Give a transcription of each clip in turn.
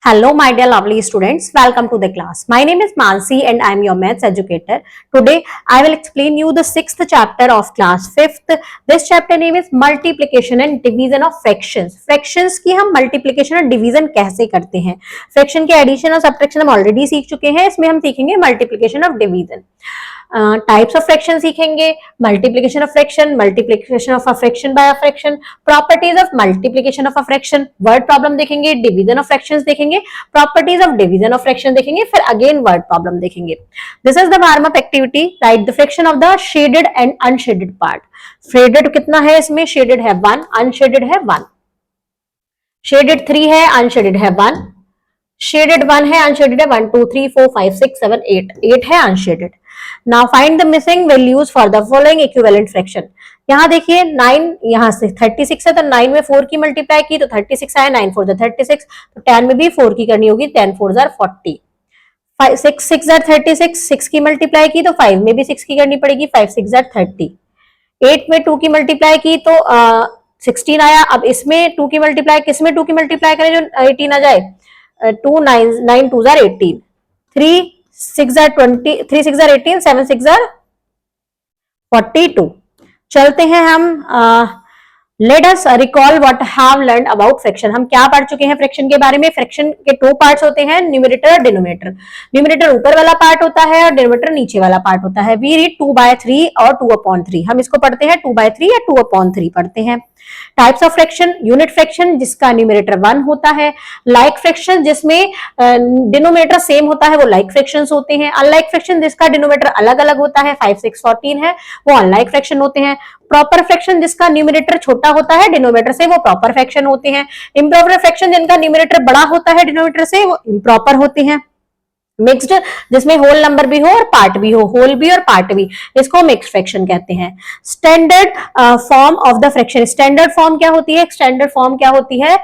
Hello, my dear lovely students. Welcome to the class. My name is Mansi and I am your maths educator. Today, I will explain you the sixth chapter of class fifth. This chapter name is multiplication and division of fractions. Fractions की हम multiplication और division कैसे करते हैं? Fraction के addition और subtraction हम already सीख चुके हैं. इसमें हम सीखेंगे multiplication of division. Types of fraction सीखेंगे, multiplication of fraction, multiplication of a fraction by a fraction, properties of multiplication of a fraction, word problem देखेंगे, डिवीजन ऑफ फ्रैक्शंस देखेंगे, properties of division of fraction देखेंगे, फिर again word problem देखेंगे. This is the warm up activity. Write the fraction of the shaded and unshaded part. Shaded कितना है इसमें? Shaded है 1, unshielded है 1. शेडेड 3 है, अनशेडेड है 1. शेडेड 1 है, अनशेडेड है 1 2 3 4 5 6 7 8. 8 है unshielded. Now find the missing values for the following equivalent fraction. यहाँ देखिए 9 यहाँ से 36 है तो 9 में 4 की मल्टीप्लाई की तो 36 आया. 9 4 36 तो 10 में भी 4 की करनी होगी. 10 4 40. 6 6 36. 6 की मल्टीप्लाई की तो 5 में भी 6 की करनी पड़ेगी. 5 6 30. 8 में 2 की मल्टीप्लाई की तो 16 आया. अब इसमें 2 की मल्टीप्लाई, किसमें 2 की मल्टीप्लाई करें जो 18 आ जाए? 2 9 2 18. 3 6 20, 3 6 18, 7 6 42. चलते हैं हम. Let us recall what have learn about fraction. हम क्या पढ़ चुके हैं फ्रैक्शन के बारे में? फ्रैक्शन के 2 पार्ट्स होते हैं, न्यूमरेटर और डिनोमिनेटर. न्यूमरेटर ऊपर वाला पार्ट होता है और डिनोमिनेटर नीचे वाला पार्ट होता है. वी रीड 2/3 और 2/3. हम इसको पढ़ते हैं 2/3 या 2/3 पढ़ते हैं. Types of fraction, unit fraction जिसका न्यूमरेटर 1 होता है. लाइक फ्रैक्शन जिसमें डिनोमिनेटर सेम होता है वो लाइक फ्रैक्शंस होते हैं. अनलाइक फ्रैक्शन जिसका डिनोमिनेटर अलग अलग होता है 5 6 14 है वो अनलाइक फ्रैक्शन होते हैं. प्रॉपर फ्रैक्शन जिसका न्यूमरेटर छोटा होता है डिनोमिनेटर से वो प्रॉपर फ्रैक्शन होते हैं. इम्प्रॉपर फ्रैक्शन जिनका न्यूमरेटर बड़ा होता है डिनोमिनेटर से वो इम्प्रॉपर होते हैं. मिक्स्ड जिसमें होल नंबर भी हो और पार्ट भी हो, होल भी और पार्ट भी, इसको मिक्स्ड फ्रैक्शन कहते हैं. Standard form of the fraction. Standard form क्या होती है? स्टैंडर्ड फॉर्म क्या होती है?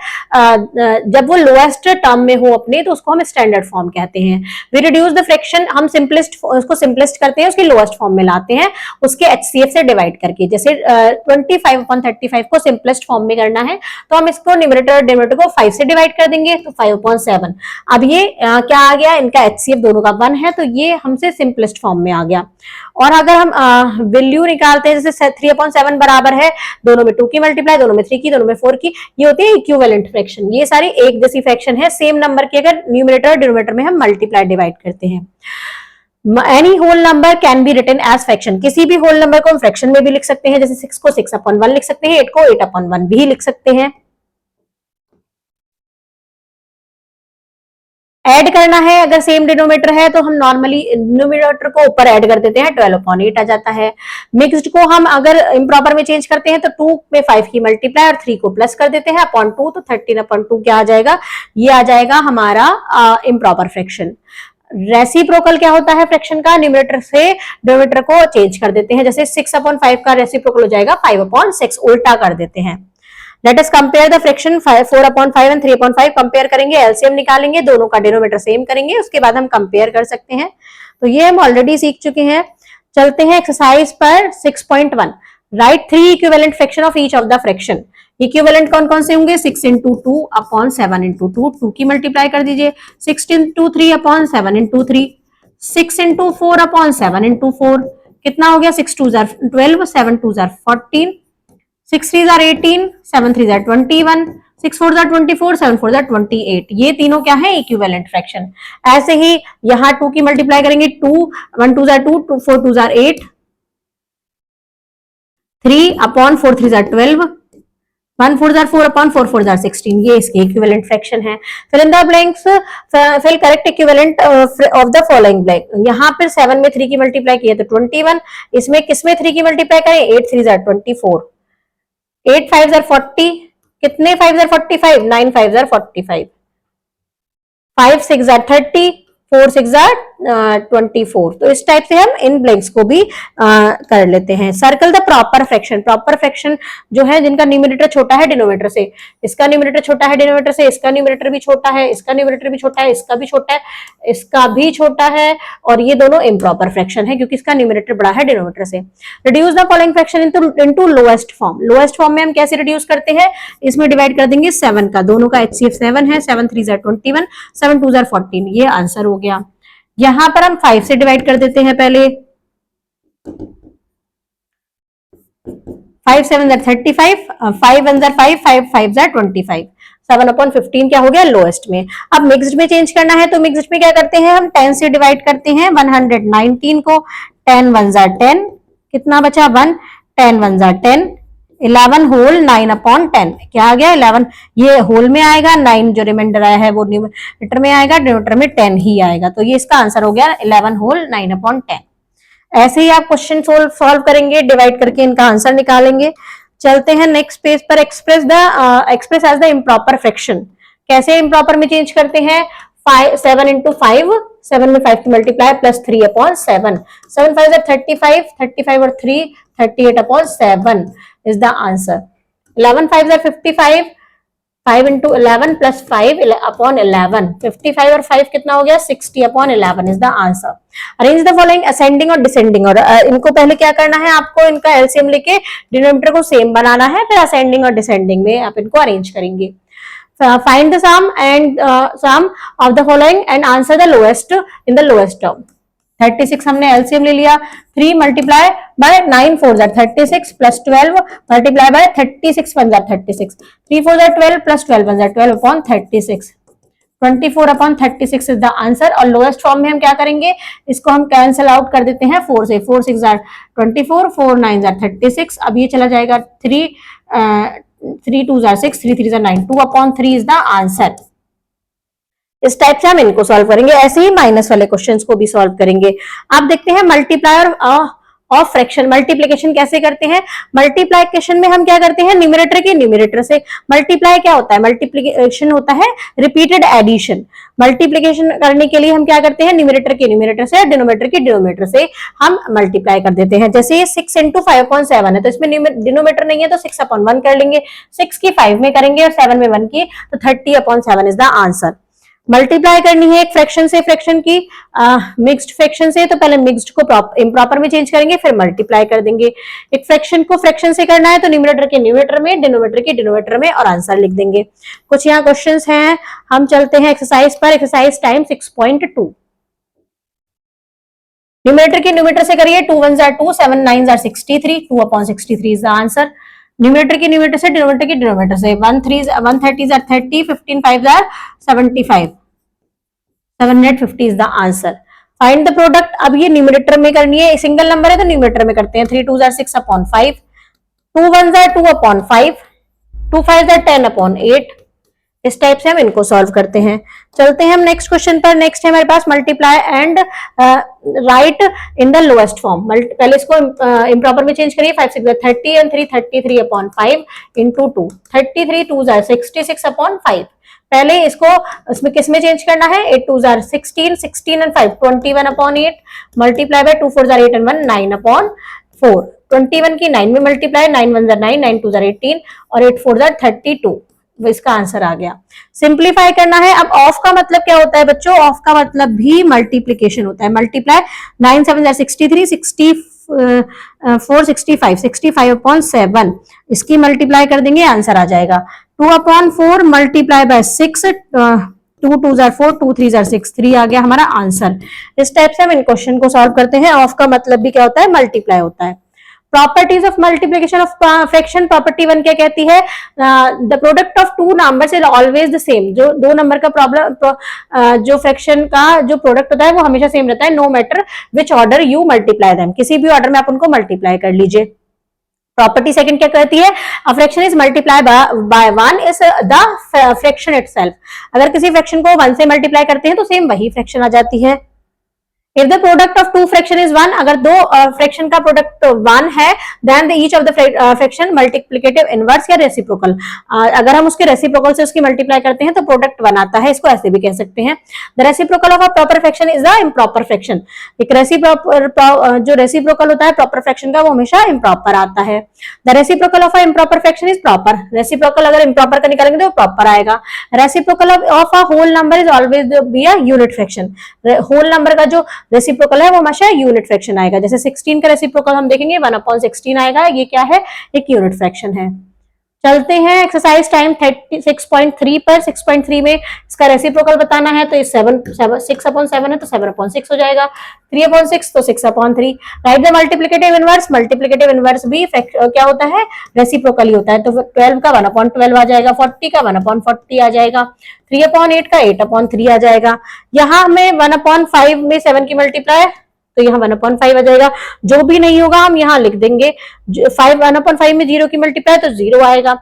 जब वो लोएस्ट टर्म में हो अपने तो उसको हम स्टैंडर्ड फॉर्म कहते हैं. वी रिड्यूस द फ्रैक्शन, हम सिंपलेस्ट उसको सिंपलेस्ट करते हैं, उसकी लोएस्ट फॉर्म में लाते हैं उसके HCF से डिवाइड करके. जैसे 25/35 को सिंपलेस्ट फॉर्म में करना है तो हम इसको न्यूमरेटर और डिनोमिनेटर को 5 से डिवाइड कर देंगे तो 5/7. अब ये क्या आ गया? इनका HCF दोनों का 1 है तो ये हमसे सिंपलेस्ट फॉर्म में आ गया. और अगर हम वैल्यू निकालते हैं जैसे 3/7 बराबर है, दोनों में 2 की मल्टीप्लाई, दोनों में 3 की, दोनों में 4 की, ये होती है इक्विवेलेंट फ्रैक्शन. ये सारी एक जैसी फ्रैक्शन है. सेम नंबर की अगर न्यूमरेटर और डिनोमिनेटर में हम मल्टीप्लाई डिवाइड करते हैं. Any whole number can be written as fraction. किसी भी होल नंबर को हम फ्रैक्शन में भी लिख सकते हैं. जैसे 6 को 6/1 लिख सकते हैं, 8 को 8/1 भी लिख सकते हैं. ऐड करना है अगर सेम डिनोमिनेटर है तो हम नॉर्मली डिनोमिनेटर को ऊपर ऐड कर देते हैं, 12/8 आ जाता है. मिक्स्ड को हम अगर इम्प्रॉपर में चेंज करते हैं तो 2 में 5 की मल्टीप्लाई और 3 को प्लस कर देते हैं अपॉन 2 तो 13/2 क्या आ जाएगा? ये आ जाएगा हमारा इम्प्रॉपर फ्रैक्शन. रेसिप्रोकल क्या होता है फ्रैक्शन का? न्यूमरेटर से डिनोमिनेटर को चेंज कर देते हैं. जैसे 6/5 का रेसिप्रोकल हो जाएगा 5/6, उल्टा कर देते हैं. Let us compare the fraction 4/5 and 3/5. Compare करेंगे, एलसीएम निकालेंगे, दोनों का डिनोमिनेटर सेम करेंगे, उसके बाद हम कंपेयर कर सकते हैं. तो ये हम ऑलरेडी सीख चुके हैं. चलते हैं एक्सरसाइज पर 6.1. Right 3 equivalent fraction of each of the fraction. Equivalent कौन कौन से होंगे? 6 × 2/7 × 2 की मल्टीप्लाई कर दीजिए. 6 × 3/7 × 3. 6 × 4/7 × 4. कितना हो गया? 6 2 12, 7 2 14, 6 3 18, 7 3 21, 6 4 24, 7 4 28. ये तीनों क्या है? Equivalent fraction. ऐसे ही यहाँ 2 की मल्टीप्लाई करेंगे. 2 1 2 2 4 2 8, 3/4 3 12, 1 4 4/4 4 16. ये इसके इक्विवेलेंट फ्रैक्शन है. Fill in the blanks, fill correct equivalent of the following blank. यहाँ पर 7 में 3 की मल्टीप्लाई की है तो 21. इसमें किसमें 3 की मल्टीप्लाई करें? 8 3 24, 8 5 40. कितने 5 45? 9 5 45. 5 6 30, 4 6 24। तो इस टाइप से हम इन ब्लैंक्स को भी कर लेते हैं। Circle the proper fraction. Proper fraction जो है जिनका न्यूमरेटर छोटा है डिनोमिनेटर से, इसका न्यूमरेटर छोटा है डिनोमिनेटर से, इसका न्यूमरेटर भी छोटा है, इसका न्यूमरेटर भी छोटा है, इसका भी छोटा है, इसका भी छोटा है, और ये दोनों इम्प्रॉपर फ्रैक्शन है क्योंकि इसका न्यूमरेटर बड़ा है डिनोमिनेटर से। Reduce the following fraction into lowest form. Lowest form में हम कैसे रिड्यूस करते हैं, इसमें डिवाइड कर देंगे 7 का, दोनों का HCF 7 है, 7 3 21, 7 2 14, ये आंसर हो गया। यहां पर हम 5 से डिवाइड कर देते हैं पहले, 5 7 35, 5 1 5, 5 5 25, 7/15 क्या हो गया लोएस्ट में। अब मिक्स्ड में चेंज करना है तो मिक्स्ड में क्या करते हैं, हम 10 से डिवाइड करते हैं 119 को, 10 1 10, कितना बचा 1, 10 1 10, 11 होल 9/10, क्या आ गया 11, ये होल में आएगा, 9 जो रिमाइंडर आया है वो न्यूमरेटर में आएगा, डिनोमिनेटर में 10 ही आएगा, तो ये इसका आंसर हो गया 11 होल 9/10। ऐसे ही आप क्वेश्चन सॉल्व करेंगे, डिवाइड करके इनका आंसर निकालेंगे। चलते हैं नेक्स्ट पेज पर। Express as the improper fraction. कैसे इम्प्रॉपर में चेंज करते हैं, 7 into 5, 7 में 5 की मल्टीप्लाई प्लस 3/7, 7 5 35, 35 और 3 38/7 is the answer। 11 5 55, 5 into 11 plus 5/11, 55 और 5 कितना हो गया 60/11 is the answer। Arrange the following ascending और डिसेंडिंग। और इनको पहले क्या करना है, आपको इनका एलसीएम लेके डिनोमिनेटर को सेम बनाना है, फिर असेंडिंग और डिसेंडिंग में आप इनको अरेंज करेंगे। Find the sum of the following and answer the lowest in the lowest term। 36 हमने एलसीएम ले लिया, 3 multiply by 9 4 36 plus 12 multiply by 36 1 36, 3 4 12 plus 12 1 12/36, 24/36 is the answer. और लोएस्ट फॉर्म में हम क्या करेंगे, इसको हम कैंसिल आउट कर देते हैं 4 से, 4 6 24, 4 9 36, अब ये चला जाएगा 3 2 6, 3 3 9, 2/3 इज द आंसर। इस टाइप से हम इनको सॉल्व करेंगे। ऐसे ही माइनस वाले क्वेश्चंस को भी सॉल्व करेंगे। आप देखते हैं मल्टीप्लायर ऑफ फ्रैक्शन। मल्टीप्लिकेशन कैसे करते हैं, मल्टीप्लिकेशन में हम क्या करते हैं, न्यूमरेटर के न्यूमरेटर से। मल्टीप्लाई क्या होता है, मल्टीप्लिकेशन होता है रिपीटेड एडिशन। मल्टीप्लिकेशन करने के लिए हम क्या करते हैं, न्यूमरेटर के न्यूमरेटर से, डिनोमिनेटर के डिनोमिनेटर से हम मल्टीप्लाई कर देते हैं। जैसे ये 6 into 5/7 है, तो इसमें डिनोमिनेटर नहीं है तो 6/1 कर लेंगे, 6 की 5 में करेंगे और 7 में 1 की, तो 30/7 इज द आंसर। मल्टीप्लाई करनी है एक फ्रैक्शन से फ्रैक्शन की, मिक्स्ड फ्रैक्शन से, तो पहले मिक्स्ड को इम्प्रॉपर में चेंज करेंगे, फिर मल्टीप्लाई कर देंगे। एक फ्रैक्शन को फ्रैक्शन से करना है तो न्यूमरेटर के न्यूमरेटर में, डिनोमिनेटर के डिनोमिनेटर में, और आंसर लिख देंगे। कुछ यहाँ क्वेश्चंस हैं, हम चलते हैं एक्सरसाइज पर। Exercise time 6.2। न्यूमरेटर के न्यूमरेटर से करिए, 2 1 2, 7 9 63, 2/63 इज द आंसर। न्यूमरेटर के न्यूमरेटर से, डिनोमिनेटर के डिनोमिनेटर से, 1 30 30, 15 5 75, 750 is the answer. Find the product. अब ये न्यूमरेटर में करनी है, सिंगल नंबर है तो न्यूमरेटर में करते हैं। 3 2 6/5, 2 1 2/5, 2 5 10/8। इस टाइप से हम इनको सॉल्व करते हैं। चलते हैं हम नेक्स्ट क्वेश्चन पर। नेक्स्ट है हमारे पास multiply and write in the lowest form. पहले इसको इम्प्रॉपर में चेंज करिए, 5 6 30 and 3 33/5 into 2, 33 2 66/5। पहले इसको इसमें किस में चेंज करना है, 8 2 16, 16 and 5 21/8, मल्टीप्लाई बाय 2 4 8 and 1 9/4, 21 की 9 में मल्टीप्लाई, 9 1 9, 9 2 18 और 8 4 32, इसका आंसर आ गया। सिंप्लीफाई करना है। अब ऑफ का मतलब क्या होता है बच्चों, ऑफ का मतलब भी मल्टीप्लिकेशन होता है। मल्टीप्लाई 9 7 63, 64 65, 65/7, इसकी मल्टीप्लाई कर देंगे, आंसर आ जाएगा 2/4 मल्टीप्लाई बाय 6, 2 2 4, 2 3 6, 3 आ गया हमारा आंसर। इस टाइप से हम इन क्वेश्चन को सॉल्व करते हैं। ऑफ का मतलब भी क्या होता है, मल्टीप्लाई होता है। Properties of multiplication of fraction. Property 1 क्या कहती है, the product of two numbers is always the same. जो दो नंबर का प्रॉब्लम जो फ्रैक्शन का जो प्रोडक्ट होता है वो हमेशा सेम रहता है, no matter which order you multiply them, किसी भी ऑर्डर में आप उनको मल्टीप्लाई कर लीजिए। प्रॉपर्टी सेकंड क्या कहती है, a fraction is multiply by 1 is the fraction itself. अगर किसी फ्रैक्शन को 1 से मल्टीप्लाई करते हैं तो सेम वही फ्रैक्शन आ जाती है। If the product of two fraction is 1, अगर दो फ्रैक्शन का प्रोडक्ट 1 है, then the each of the fraction multiplicative inverse या reciprocal, अगर हम उसके रेसिप्रोकल से उसकी मल्टीप्लाई करते हैं तो प्रोडक्ट 1 आता है, इसको ऐसे भी कह सकते हैं। The reciprocal of a proper fraction is the improper fraction, एक जो रेसिप्रोकल होता है प्रॉपर फ्रैक्शन का वो हमेशा इम्प्रॉपर आता है। The reciprocal of a improper fraction is proper, reciprocal अगर इम्प्रॉपर का निकालेंगे तो प्रॉपर आएगा। Reciprocal of a whole number is always be a unit fraction, whole number का जो रेसिप्रोकल है वो हमेशा यूनिट फ्रैक्शन आएगा। जैसे 16 का रेसिप्रोकल हम देखेंगे 1/16 आएगा, ये क्या है, एक यूनिट फ्रैक्शन है। चलते हैं एक्सरसाइज टाइम 6.3 पर। 6.3 में इसका रेसिप्रोकल बताना है तो 6/7 है तो 7/6 हो जाएगा, 3/6 तो 6/3। Right the multiplicative inverse, multiplicative inverse भी क्या होता है, रेसिप्रोकल ही होता है। तो 12 का 1/12 आ जाएगा, 40 का 1/40 आ जाएगा, 3/8 का 8/3 आ जाएगा। यहाँ हमें 1/5 में 7 की मल्टीप्लाई तो यहाँ 1/5 आ जाएगा। जो भी नहीं होगा हम यहाँ लिख देंगे। 1/5 में 0 की मल्टीप्लाई तो 0 आएगा।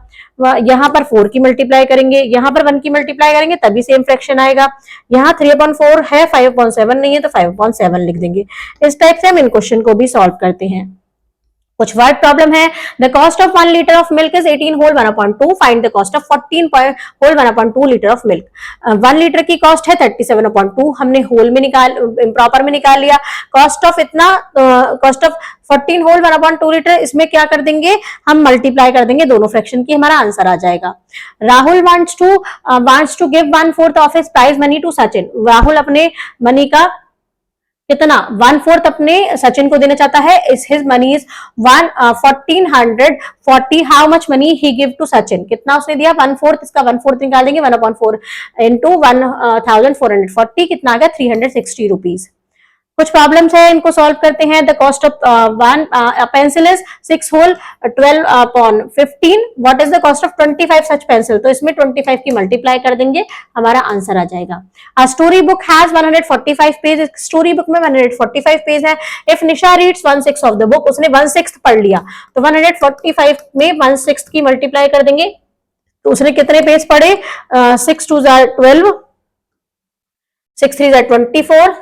यहाँ पर 4 की मल्टीप्लाई करेंगे, यहाँ पर 1 की मल्टीप्लाई करेंगे तभी सेम फ्रैक्शन आएगा। यहाँ 3/4 है, 5/7 नहीं है तो 5/7 लिख देंगे। इस टाइप से हम इन क्वेश्चन को भी सॉल्व करते हैं। कुछ वर्ड प्रॉब्लम है। The cost of 1 litre of milk is 18 whole 1/2, find the cost of 14 whole 1/2 litre of milk. 1 litre की कॉस्ट है 37/2, हमने होल में इम्प्रॉपर में निकाल लिया। कॉस्ट ऑफ 14 होल 1/2 लीटर, इसमें क्या कर देंगे हम, मल्टीप्लाई कर देंगे दोनों फ्रैक्शन की, हमारा आंसर आ जाएगा। Rahul wants to give 1/4 of his prize money to Sachin. Rahul अपने मनी का कितना 1/4 अपने सचिन को देना चाहता है। His money is 1440। How much money he give to Sachin, कितना उसने दिया 1/4, इसका 1/4 निकाल देंगे, 1/4 इंटू 1440 कितना आ गया 360 रुपीज। कुछ प्रॉब्लम्स है, इनको सॉल्व करते हैं। The cost of one pencil is 6 whole 12/15, what is the cost of 25 such pencil, तो इसमें 25 की मल्टीप्लाई कर देंगे, हमारा आंसर आ जाएगा। A story book has 145 page, story book में 145 पेज है। If Nisha reads 1/6 of the book, उसने 1/6 पढ़ लिया तो 145 में 1/6 की मल्टीप्लाई कर देंगे, तो उसने कितने पेज पढ़े, 6 2 12, 6 3 24,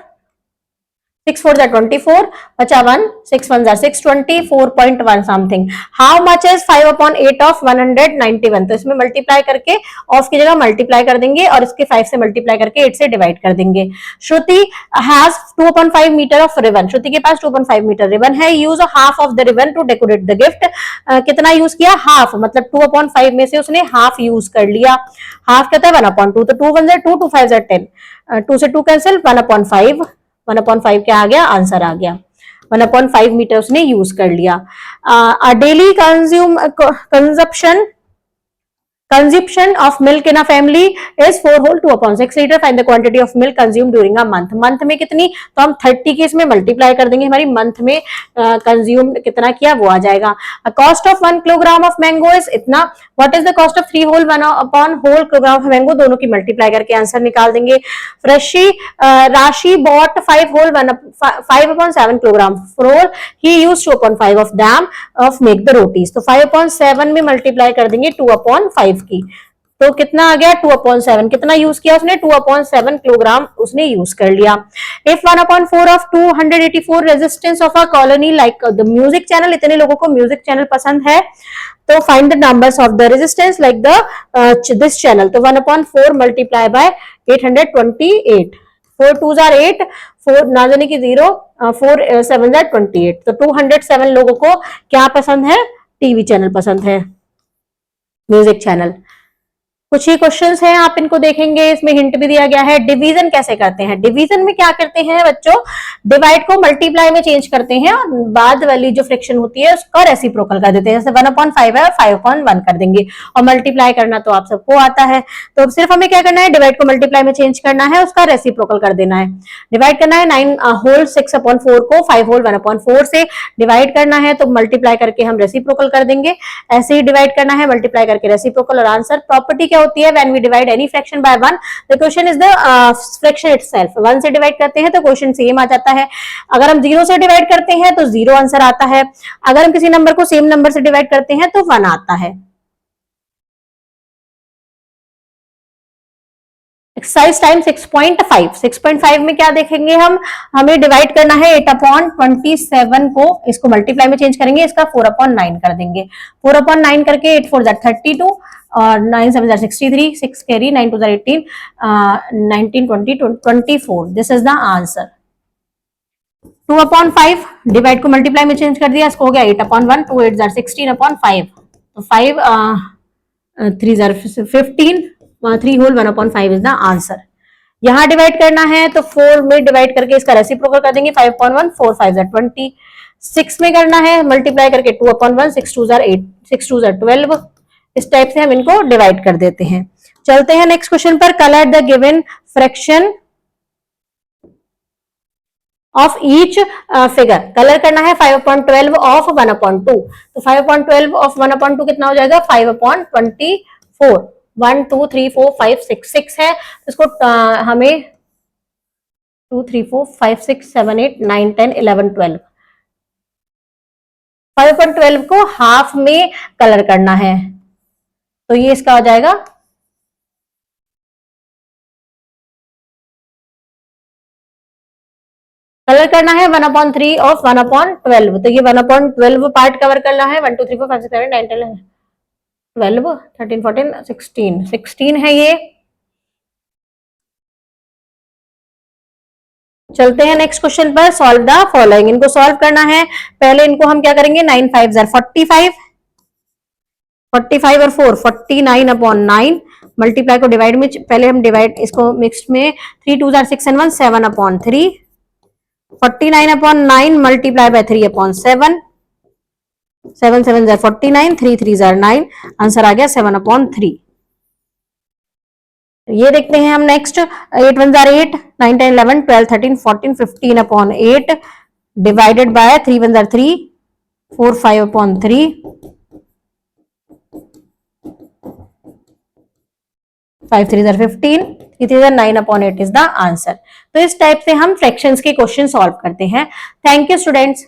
6 4 24, बचा 1, 6 1 620, 4.1 something. How much is 5/8 of 191, तो इसमें मल्टीप्लाई करके ऑफ की जगह मल्टीप्लाई कर देंगे और इसके 5 से मल्टीप्लाई करके 8 से डिवाइड कर देंगे। Shruti has 2/5 metre of ribbon, Shruti के पास 2/5 मीटर रिबन है। Use half of the ribbon to decorate the gift, कितना यूज किया, हाफ, मतलब 2/5 में से उसने हाफ यूज कर लिया। हाफ कहता है 1/2, तो 2 1 2, 2 5 10, 2 से 2 कैंसिल, 1/5, 1/5 क्या आ गया, आंसर आ गया। 1/5 मीटर उसने यूज कर लिया। Daily consumption of milk in a family is 4 whole 2/6 liter. Find the quantity of milk consumed during a month. Month में कितनी, तो हम 30 के इसमें मल्टीप्लाई कर देंगे, हमारी मंथ में कंज्यूम कितना किया वो आ जाएगा। Cost of 1 kilogram of mango is इतना। What is the cost of 3 whole 1/होल किलोग्राम ऑफ मैंगो, दोनों की मल्टीप्लाई करके आंसर निकाल देंगे। Rashi bought 5 whole 5/7 kilogram flour, he used 2/5 of them of make the rotis, तो 5/7 में मल्टीप्लाई कर देंगे 2/5 की, तो कितना आ गया 2/7, कितना यूज किया उसने 2/7 किलोग्राम उसने यूज कर लिया। If 1/4 of 284 resistance of a colony like the music channel, इतने लोगों को म्यूजिक चैनल पसंद है, तो find the numbers of the resistance like the this channel, तो 1/4 मल्टीप्लाई बाय 828, 4 2 8, 4 ना जाने की 0, 4 7 28, तो 207 लोगों को क्या पसंद है, टीवी चैनल पसंद है, म्यूजिक चैनल। कुछ ही क्वेश्चंस हैं, आप इनको देखेंगे, इसमें हिंट भी दिया गया है। डिवीजन कैसे करते हैं, डिवीजन में क्या करते हैं बच्चों, डिवाइड को मल्टीप्लाई में चेंज करते हैं और बाद वाली जो फ्रैक्शन होती है उसका रेसिप्रोकल कर देते हैं। जैसे 1/5 है 5/1 कर देंगे, और मल्टीप्लाई करना तो आप सबको आता है, तो सिर्फ हमें क्या करना है, डिवाइड को मल्टीप्लाई में चेंज करना है, उसका रेसिप्रोकल कर देना है। डिवाइड करना है 9 होल 6/4 को 5 होल 1/4 से डिवाइड करना है, तो मल्टीप्लाई करके हम रेसिप्रोकल कर देंगे। ऐसे ही डिवाइड करना है, मल्टीप्लाई करके रेसिप्रोकल, और आंसर प्रॉपर्टी क्या होती है, when we divide any fraction by 1 the question is the fraction itself. 1 से डिवाइड करते हैं तो क्वेश्चन सेम आ जाता है, अगर हम 0 से डिवाइड करते हैं तो 0 आंसर आता है, अगर हम किसी नंबर को सेम नंबर से डिवाइड करते हैं तो 1 आता है। Exercise time 6.5। 6.5 में क्या देखेंगे हम, हमें डिवाइड करना है 8/27 को, इसको मल्टीप्लाई में चेंज करेंगे, इसका 4/9 कर देंगे। 4/9 करके 8 4 32 और 9 7 63, 6 carry, 9 2 18, 19 20 24। This is the answer. 2/5 divide को मल्टीप्लाई में चेंज कर दिया, इसको हो गया 8/1, 2 8 16/5, तो 5 3 15, 3 होल 1/5 इज द आंसर। यहां डिवाइड करना है तो 4 में डिवाइड करके इसका रेसिप्रोकल कर देंगे, 5/1, 4 5 20। 6 में करना है मल्टीप्लाई करके 2/1, 6 2 8, 6 2 12। इस टाइप से हम इनको डिवाइड कर देते हैं। चलते हैं नेक्स्ट क्वेश्चन पर। Colour the given fraction of each figure. Colour करना है 5/12 ऑफ 1/2, तो 5/12 ऑफ 1/2 कितना हो जाएगा, 5/24। 1 2 3 4 5 6, 6 है, इसको हमें 2 3 4 5 6 7 8 9 10 11 12, 5/12 को हाफ में कलर करना है, तो ये इसका हो जाएगा कलर करना है 1/3 ऑफ 1/12, तो ये 1/12 पार्ट कवर करना है। 1 2 3 4 5 6 7 8 9 10 12 13 14 16, 16 है ये। चलते हैं नेक्स्ट क्वेश्चन पर। Solve the following. इनको सॉल्व करना है। पहले इनको हम क्या करेंगे, 9 5 45, 45 और 4 49/9। मल्टीप्लाई को डिवाइड में पहले हम डिवाइड इसको मिक्स में 3 2 6 and 1 7/3, 49/9 मल्टीप्लाई बाय 3/7, 7 7 49, 3 3 9, आंसर आ गया 7/3। ये देखते हैं हम next. 8 1 8, 9 10 11 12 13 14 15/8 divided by 3 1 3, 4 5/3, 5 3 15, 3 3 9/8 is the answer. तो इस टाइप से हम फ्रैक्शंस के क्वेश्चन सॉल्व करते हैं। Thank you students.